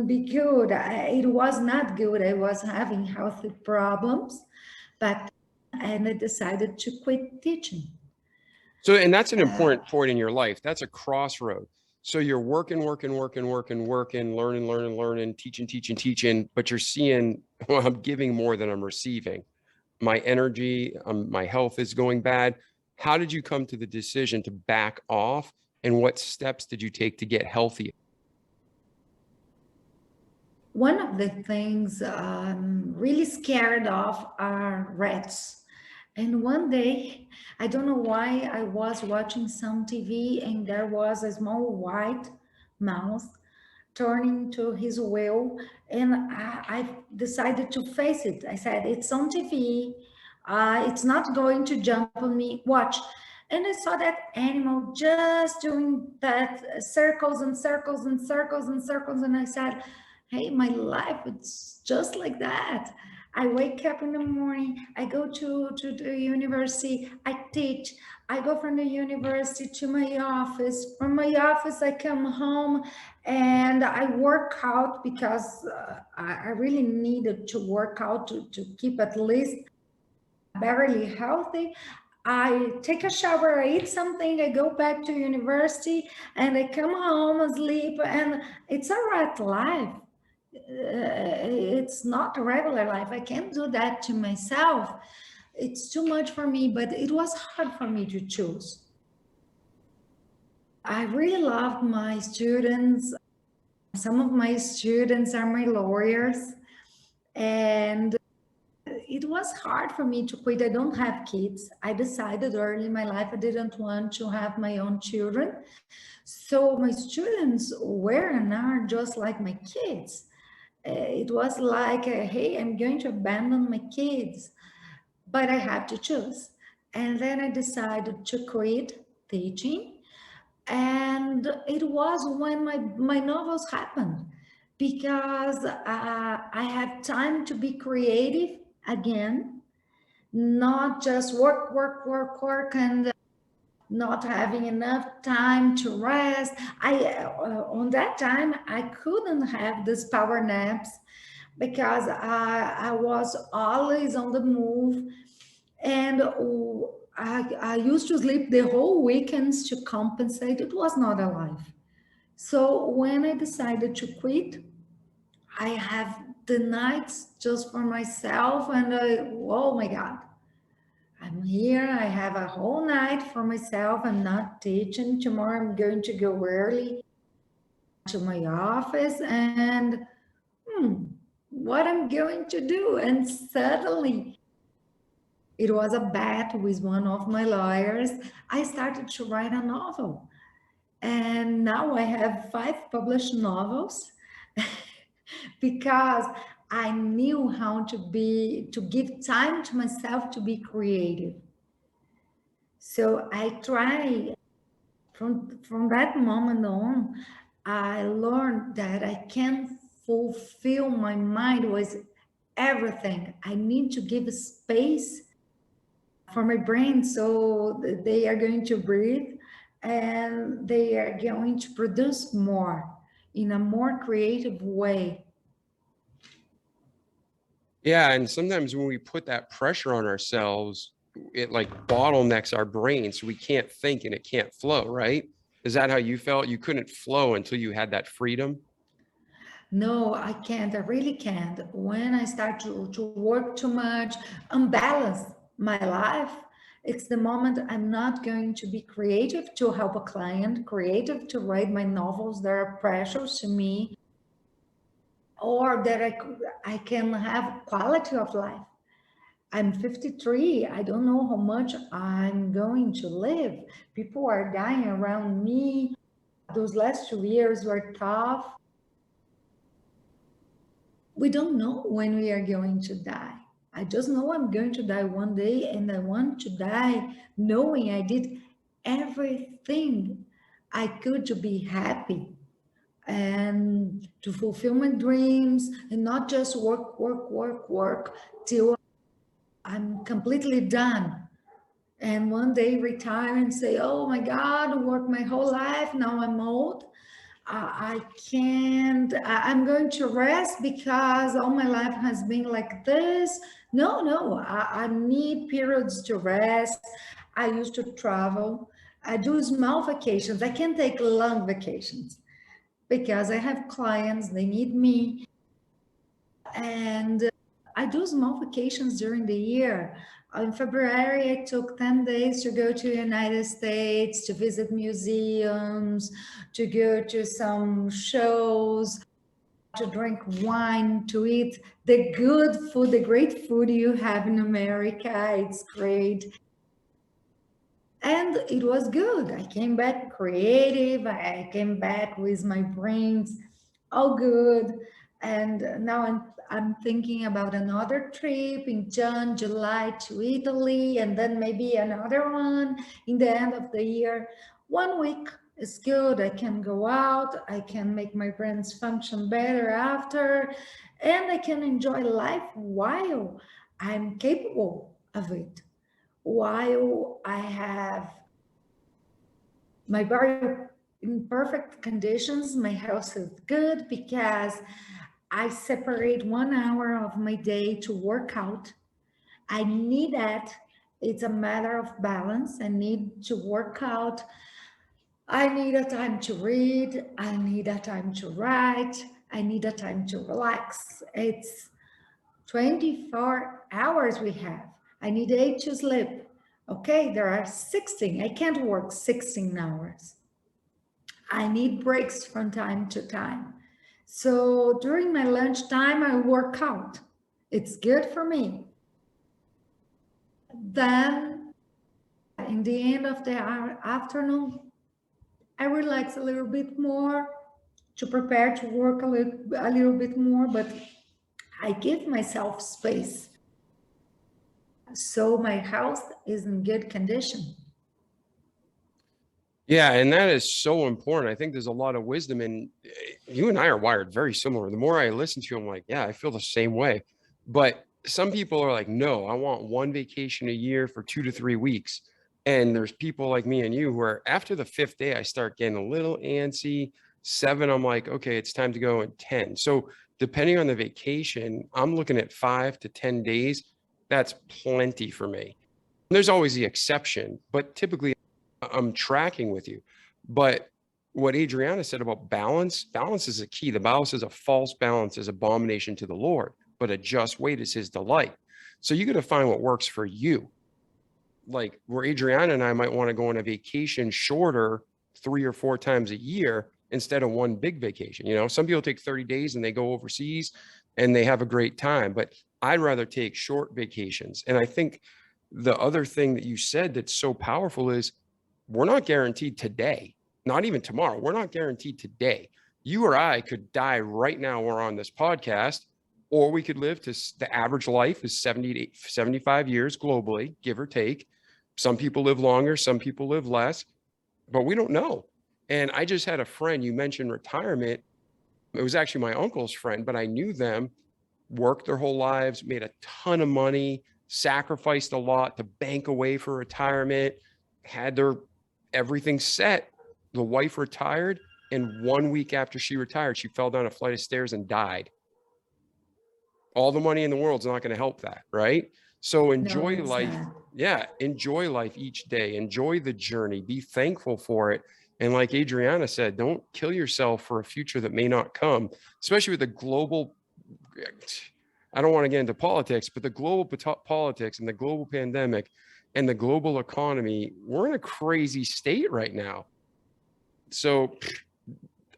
be good. It was not good. I was having health problems, but and I decided to quit teaching. So, and that's an important point in your life. That's a crossroad. So you're working, learning, teaching, but you're seeing, well, I'm giving more than I'm receiving. My energy, my health is going bad. How did you come to the decision to back off? And what steps did you take to get healthy? One of the things I'm really scared of are rats. And one day, I don't know why, I was watching some TV and there was a small white mouse turning to his wheel, and I decided to face it. I said, it's on TV, it's not going to jump on me, watch. And I saw that animal just doing that circles and circles and circles and circles. And I said, hey, my life, it's just like that. I wake up in the morning, I go to the university, I teach, I go from the university to my office. From my office, I come home and I work out because I really needed to work out to keep at least barely healthy. I take a shower, I eat something, I go back to university, and I come home and sleep, and it's a rat life. It's not a regular life. I can't do that to myself. It's too much for me, but it was hard for me to choose. I really loved my students. Some of my students are my lawyers, and it was hard for me to quit. I don't have kids. I decided early in my life I didn't want to have my own children. So my students were and are just like my kids. It was like, hey, I'm going to abandon my kids, but I had to choose. And then I decided to quit teaching. And it was when my novels happened, because I had time to be creative again, not just work, and not having enough time to rest. On that time, I couldn't have these power naps because I was always on the move, and I used to sleep the whole weekends to compensate. It was not a life. So when I decided to quit, I have the nights just for myself, and oh my God, I'm here. I have a whole night for myself. I'm not teaching. Tomorrow I'm going to go early to my office, and what I'm going to do. And suddenly it was a bet with one of my lawyers. I started to write a novel. And now I have 5 published novels because I knew how to give time to myself to be creative. So I try from that moment on, I learned that I can fulfill my mind with everything. I need to give space for my brain so they are going to breathe and they are going to produce more in a more creative way. Yeah. And sometimes when we put that pressure on ourselves, it like bottlenecks our brain. So we can't think and it can't flow, right? Is that how you felt? You couldn't flow until you had that freedom? No, I can't. I really can't. When I start to work too much, unbalance my life, it's the moment I'm not going to be creative to help a client, creative to write my novels that are precious to me, or that I can have quality of life. I'm 53. I don't know how much I'm going to live. People are dying around me. Those last 2 years were tough. We don't know when we are going to die. I just know I'm going to die one day, and I want to die knowing I did everything I could to be happy and to fulfill my dreams and not just work, work, work, work till I'm completely done. And one day retire and say, oh my God, I worked my whole life, now I'm old. I can't, I'm going to rest because all my life has been like this. No, no, I need periods to rest. I used to travel. I do small vacations. I can't take long vacations because I have clients, they need me. And I do small vacations during the year. In February, I took 10 days to go to the United States, to visit museums, to go to some shows, to drink wine, to eat the good food, the great food you have in America. It's great. And it was good. I came back creative. I came back with my brains all good. And now I'm thinking about another trip in June, July to Italy, and then maybe another one in the end of the year. 1 week is good. I can go out. I can make my brains function better after, and I can enjoy life while I'm capable of it, while I have my body in perfect conditions, my health is good because I separate 1 hour of my day to work out. I need that. It's a matter of balance. I need to work out. I need a time to read. I need a time to write. I need a time to relax. It's 24 hours we have. I need 8 to sleep. Okay, there are 16. I can't work 16 hours. I need breaks from time to time. So during my lunchtime, I work out. It's good for me. Then in the end of the afternoon, I relax a little bit more to prepare to work a little bit more, but I give myself space. So my health is in good condition. Yeah, and that is so important. I think there's a lot of wisdom, and you and I are wired very similar. The more I listen to you, I'm like, yeah, I feel the same way. But some people are like, no, I want one vacation a year for 2 to 3 weeks. And there's people like me and you where after the fifth day, I start getting a little antsy. 7, I'm like, okay, it's time to go. And 10. So depending on the vacation, I'm looking at 5 to 10 days. That's plenty for me. There's always the exception, but typically I'm tracking with you. But what Adriana said about balance, balance is a key. The Bible says a false balance is abomination to the Lord, but a just weight is his delight. So you got to find what works for you. Like where Adriana and I might want to go on a vacation shorter 3 or 4 times a year instead of one big vacation. You know, some people take 30 days and they go overseas and they have a great time, but I'd rather take short vacations. And I think the other thing that you said that's so powerful is we're not guaranteed today, not even tomorrow. We're not guaranteed today. You or I could die right now. We're on this podcast, or we could live to the average life is 70 to 75 years globally, give or take. Some people live longer, some people live less, but we don't know. And I just had a friend, you mentioned retirement. It was actually my uncle's friend, but I knew them, worked their whole lives, made a ton of money, sacrificed a lot to bank away for retirement, had their everything set. The wife retired, and 1 week after she retired, she fell down a flight of stairs and died. All the money in the world's not going to help that, right? So No, enjoy it's life. not. Yeah, enjoy life each day. Enjoy the journey. Be thankful for it. And like Adriana said, don't kill yourself for a future that may not come, especially with the global, I don't want to get into politics, but the global politics and the global pandemic and the global economy, we're in a crazy state right now. So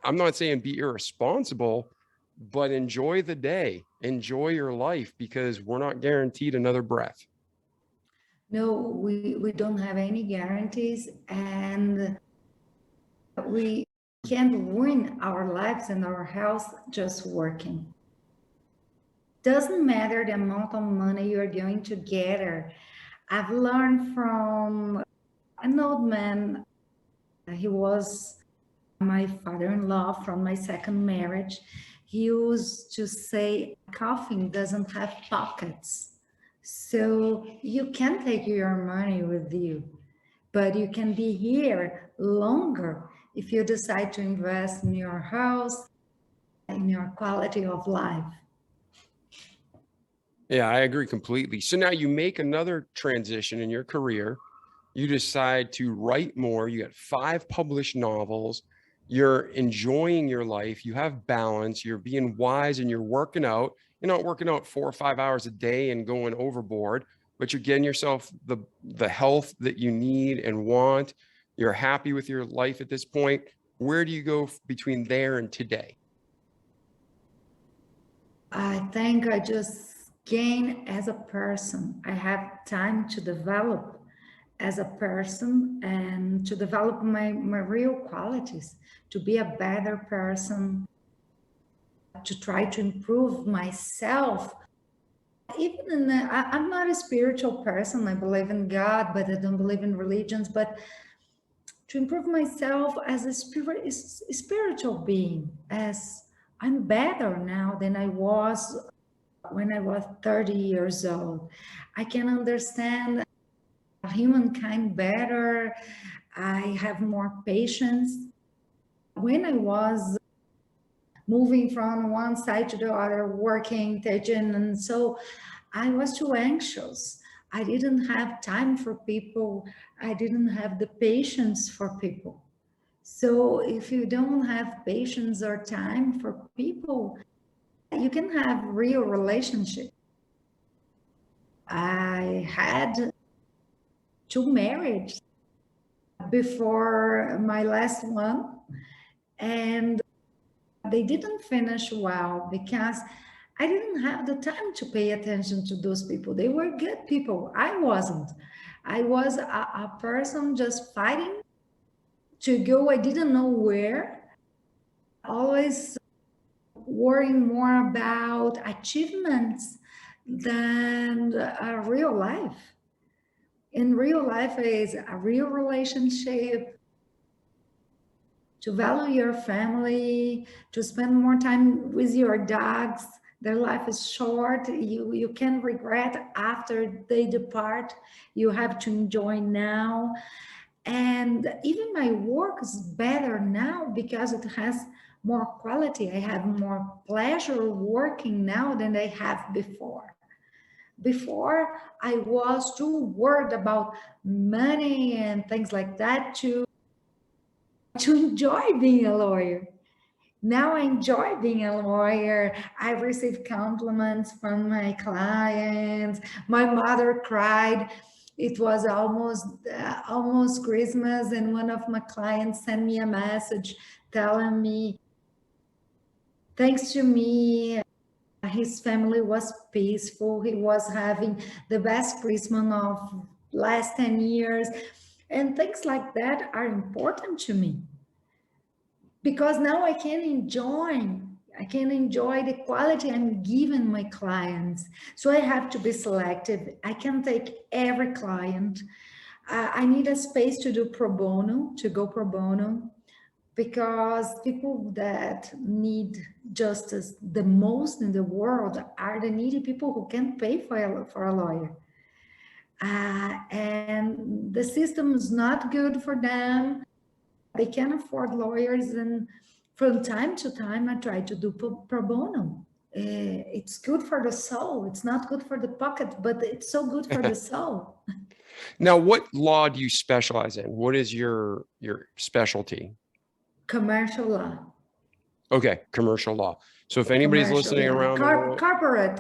I'm not saying be irresponsible, but enjoy the day, enjoy your life, because we're not guaranteed another breath. No, we don't have any guarantees, and we can't ruin our lives and our health just working. Doesn't matter the amount of money you're going to gather. I've learned from an old man He was my father-in-law from my second marriage. He used to say, coffin doesn't have pockets. So you can take your money with you, but you can be here longer if you decide to invest in your house, in your quality of life. Yeah, I agree completely. So now you make another transition in your career. You decide to write more. You got 5 published novels. You're enjoying your life. You have balance. You're being wise and you're working out. You're not working out 4 or 5 hours a day and going overboard, but you're getting yourself the health that you need and want. You're happy with your life at this point. Where do you go between there and today? I think I just gain as a person. I have time to develop as a person and to develop my real qualities, to be a better person, to try to improve myself. Even in I'm not a spiritual person. I believe in God, but I don't believe in religions. But to improve myself as a spiritual being, as I'm better now than I was when I was 30 years old. I can understand humankind better. I have more patience. When I was moving from one side to the other, working, teaching, and so I was too anxious. I didn't have time for people. I didn't have the patience for people. So if you don't have patience or time for people, you can have real relationship. I had 2 marriages before my last one, and they didn't finish well because I didn't have the time to pay attention to those people. They were good people. I wasn't. I was a person just fighting to go. I didn't know where. Always worrying more about achievements than real life. In real life is a real relationship, to value your family, to spend more time with your dogs. Their life is short. You can regret after they depart. You have to enjoy now. And even my work is better now because it has more quality. I have more pleasure working now than I have before. Before, I was too worried about money and things like that to enjoy being a lawyer. Now I enjoy being a lawyer. I receive compliments from my clients. My mother cried. It was almost Christmas, and one of my clients sent me a message telling me, thanks to me, his family was peaceful. He was having the best Christmas of last 10 years. And things like that are important to me because now I can enjoy the quality I'm giving my clients. So I have to be selective. I can take every client. I need a space to do to go pro bono, because people that need justice the most in the world are the needy people who can't pay for a lawyer. And the system is not good for them. They can't afford lawyers, and from time to time, I try to do pro bono. It's good for the soul. It's not good for the pocket, but it's so good for the soul. Now, what law do you specialize in? What is your specialty? Commercial law. Okay, commercial law. So if anybody's listening around the world,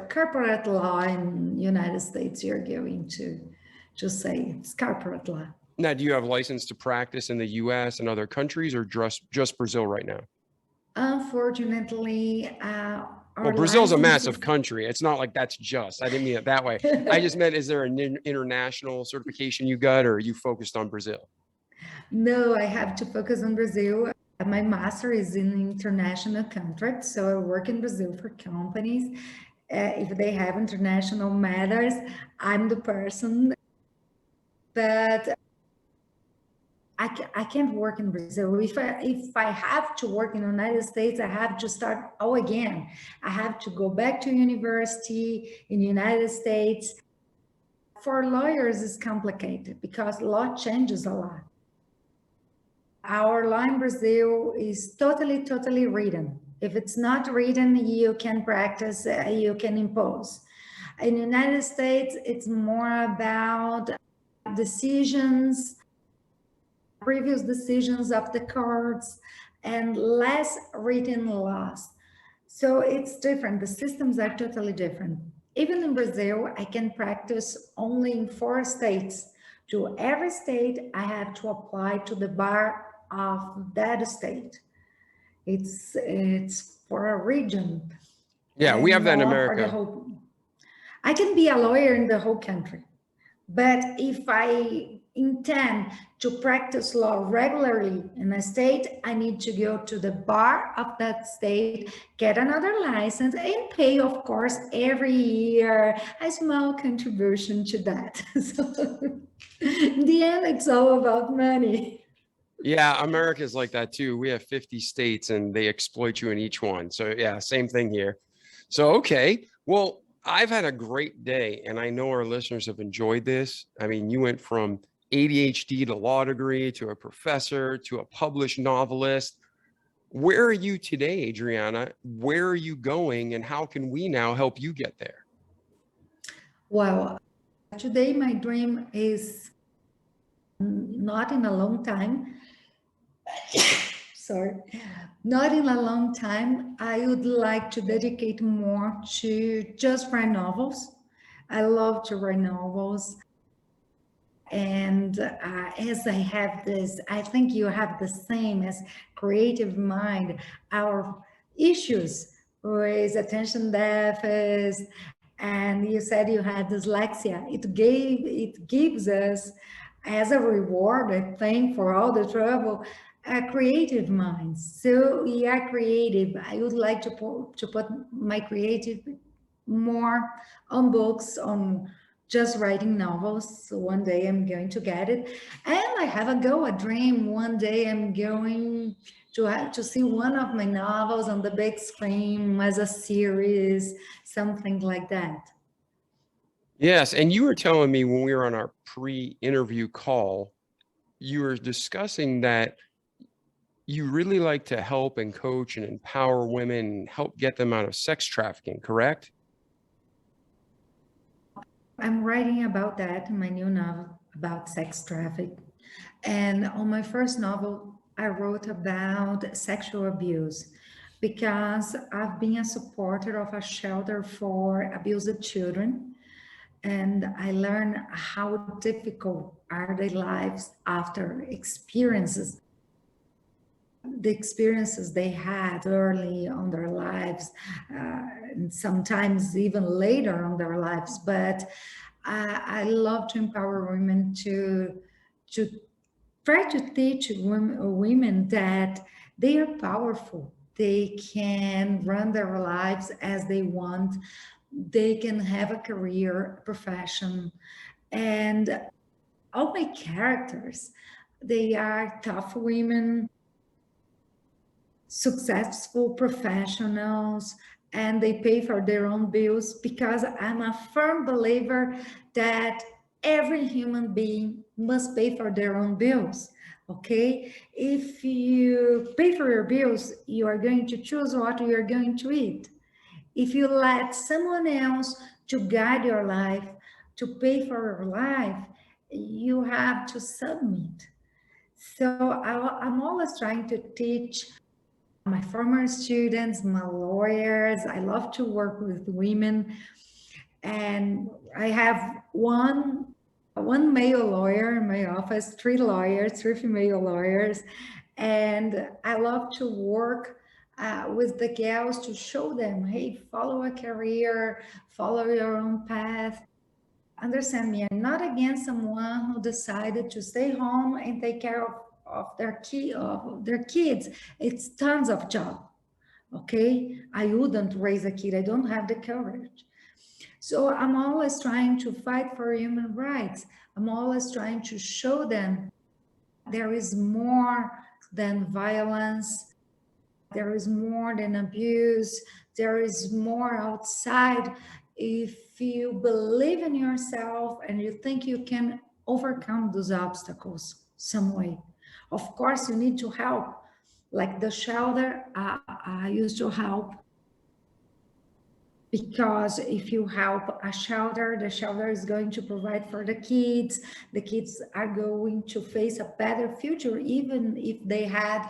corporate law in United States, you're going to say it's corporate law. now do you have license to practice in the US and other countries, or just Brazil right now? Unfortunately, Well, Brazil's a massive country. It's not like that's just. I didn't mean it that way. I just meant, is there an international certification you got, or are you focused on Brazil? No, I have to focus on Brazil. My master is in international contracts, so I work in Brazil for companies. If they have international matters, I'm the person. But I can't work in Brazil. If I have to work in the United States, I have to start all again. I have to go back to university in the United States. For lawyers, it's complicated because law changes a lot. Our law in Brazil is totally written. If it's not written, you can practice, you can impose. In the United States, it's more about decisions, previous decisions of the courts, and less written laws. So it's different. The systems are totally different. Even in Brazil, I can practice only in 4 states. To every state, I have to apply to the bar of that state. It's for a region. Yeah, we have that in not for the America. whole. I can be a lawyer in the whole country, but if I intend to practice law regularly in a state, I need to go to the bar of that state, get another license, and pay, of course, every year a small contribution to that. So in the end, it's all about money. Yeah, America is like that too. We have 50 states and they exploit you in each one. So yeah, same thing here. So, okay. Well, I've had a great day and I know our listeners have enjoyed this. I mean, you went from ADHD to law degree to a professor to a published novelist. Where are you today, Adriana? Where are you going and how can we now help you get there? Well, today my dream is not in a long time. Sorry, not in a long time. I would like to dedicate more to just write novels. I love to write novels. And as I have this, I think you have the same as creative mind. Our issues with attention deficit, and you said you had dyslexia. It gives us as a reward, I think, for all the trouble, creative minds. So we are creative. I would like to put my creative more on books, on just writing novels. So one day I'm going to get it. And I have a dream. One day I'm going to have to see one of my novels on the big screen as a series, something like that. Yes. And you were telling me when we were on our pre-interview call, you were discussing that you really like to help and coach and empower women and help get them out of sex trafficking, correct? I'm writing about that in my new novel about sex trafficking. And on my first novel, I wrote about sexual abuse because I've been a supporter of a shelter for abused children. And I learned how difficult are their lives after the experiences they had early on their lives, and sometimes even later on their lives. But I love to empower women to try to teach women that they are powerful. They can run their lives as they want. They can have a career, a profession, and all my characters, they are tough women, successful professionals, and they pay for their own bills, because I'm a firm believer that every human being must pay for their own bills. Okay, if you pay for your bills, you are going to choose what you are going to eat. If you let someone else to guide your life, to pay for your life, you have to submit. So I'm always trying to teach my former students, my lawyers. I love to work with women. And I have one male lawyer in my office, 3 lawyers, 3 female lawyers. And I love to work with the girls to show them, hey, follow a career, follow your own path. Understand me, I'm not against someone who decided to stay home and take care of their kids. It's tons of job. Okay, I wouldn't raise a kid. I don't have the courage. So I'm always trying to fight for human rights. I'm always trying to show them there is more than violence. There is more than abuse. There is more outside. If you believe in yourself and you think you can overcome those obstacles some way, of course, you need to help. Like the shelter, I used to help, because if you help a shelter, the shelter is going to provide for the kids. The kids are going to face a better future, even if they had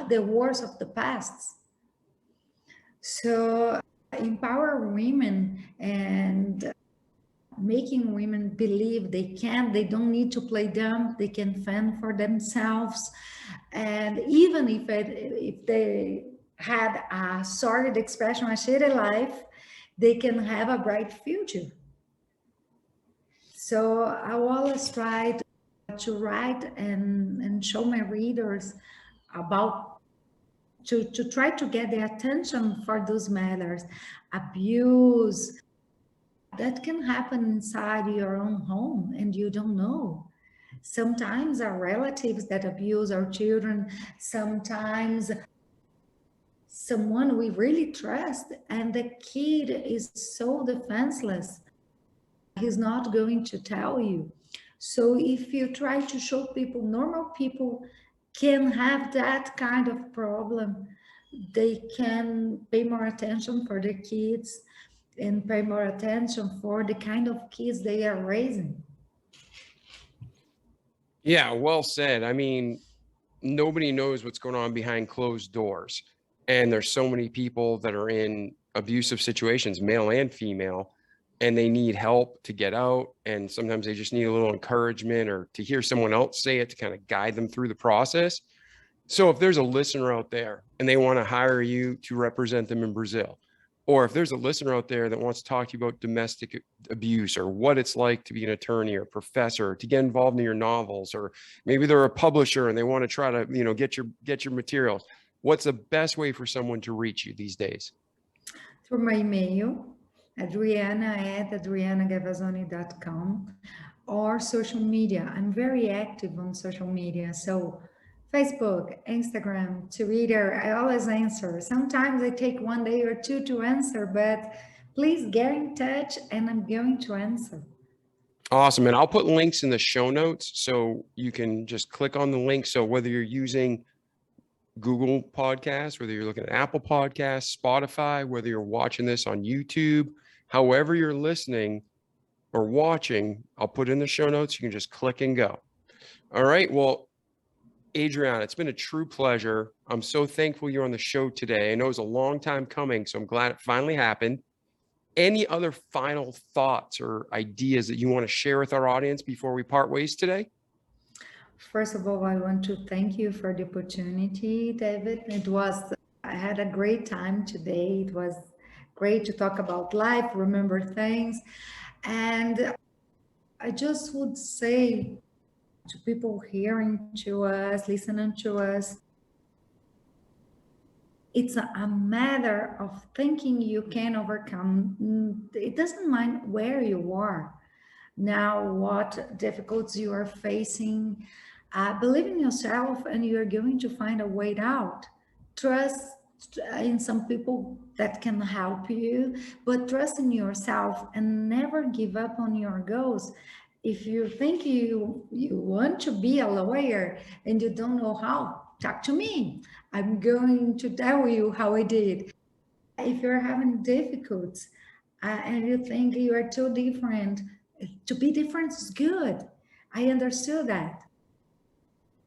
the worst of the past. So empower women and making women believe they don't need to play dumb, they can fend for themselves. And even if they had a sordid expression, a shitty life, they can have a bright future. So I always try to write and show my readers about to try to get the attention for those matters. Abuse that can happen inside your own home and you don't know. Sometimes our relatives that abuse our children, sometimes someone we really trust, and the kid is so defenseless, he's not going to tell you. So if you try to show people, normal people can have that kind of problem, they can pay more attention for their kids and pay more attention for the kind of kids they are raising. Yeah, well said. I mean, nobody knows what's going on behind closed doors. And there's so many people that are in abusive situations, male and female, and they need help to get out. And sometimes they just need a little encouragement or to hear someone else say it to kind of guide them through the process. So if there's a listener out there and they want to hire you to represent them in Brazil, or if there's a listener out there that wants to talk to you about domestic abuse or what it's like to be an attorney or professor, to get involved in your novels, or maybe they're a publisher and they want to try to, get your materials, what's the best way for someone to reach you these days? Through my email, adriana@adrianagavazzoni.com, or social media. I'm very active on social media. So Facebook, Instagram, Twitter, I always answer. Sometimes I take one day or two to answer, but please get in touch and I'm going to answer. Awesome. And I'll put links in the show notes so you can just click on the link. So whether you're using Google Podcasts, whether you're looking at Apple Podcasts, Spotify, whether you're watching this on YouTube, however you're listening or watching, I'll put in the show notes. You can just click and go. All right. Well, Adriana, it's been a true pleasure. I'm so thankful you're on the show today. I know it was a long time coming, so I'm glad it finally happened. Any other final thoughts or ideas that you want to share with our audience before we part ways today? First of all, I want to thank you for the opportunity, David. I had a great time today. It was great to talk about life, remember things. And I just would say to people hearing to us, listening to us, it's a matter of thinking you can overcome. It doesn't mind where you are now, what difficulties you are facing. Believe in yourself and you're going to find a way out. Trust in some people that can help you, but trust in yourself and never give up on your goals. If you think you want to be a lawyer and you don't know how, talk to me. I'm going to tell you how I did. If you're having difficulties and you think you are too different, to be different is good. I understood that.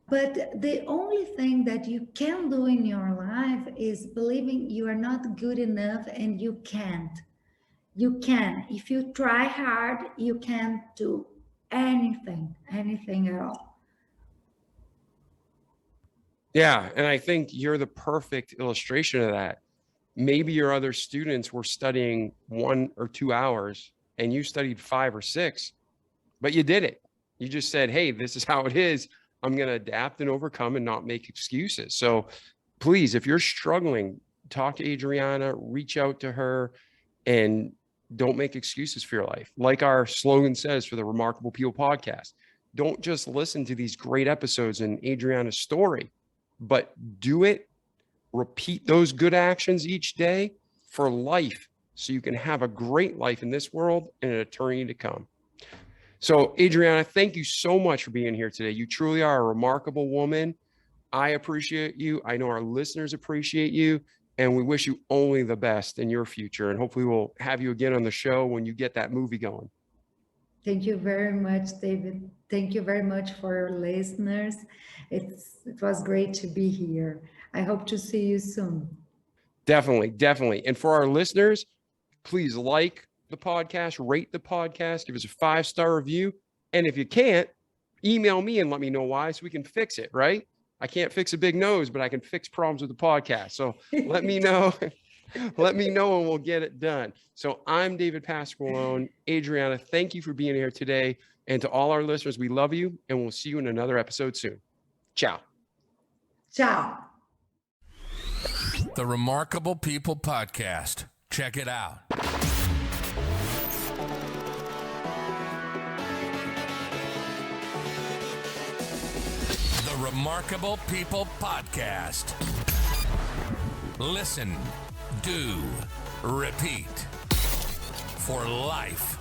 But the only thing that you can do in your life is believing you are not good enough and you can't. You can. If you try hard, you can do anything at all. Yeah. And I think you're the perfect illustration of that. Maybe your other students were studying 1 or 2 hours and you studied 5 or 6, but you did it. You just said, hey, this is how it is. I'm going to adapt and overcome and not make excuses. So please, if you're struggling, talk to Adriana, reach out to her, and don't make excuses for your life. Like our slogan says for the Remarkable People podcast, don't just listen to these great episodes in Adriana's story, but do it. Repeat those good actions each day for life so you can have a great life in this world and an eternity to come. So, Adriana, thank you so much for being here today. You truly are a remarkable woman. I appreciate you. I know our listeners appreciate you, and we wish you only the best in your future. And hopefully we'll have you again on the show when you get that movie going. Thank you very much, David. Thank you very much for your listeners. It was great to be here. I hope to see you soon. Definitely, definitely. And for our listeners, please like the podcast, rate the podcast, give us a 5-star review. And if you can't, email me and let me know why so we can fix it, right? I can't fix a big nose, but I can fix problems with the podcast. So let me know. Let me know and we'll get it done. So I'm David Pasqualone. Adriana, thank you for being here today. And to all our listeners, we love you and we'll see you in another episode soon. Ciao. Ciao. The Remarkable People Podcast. Check it out. The Remarkable People Podcast. Listen, do, repeat. For life.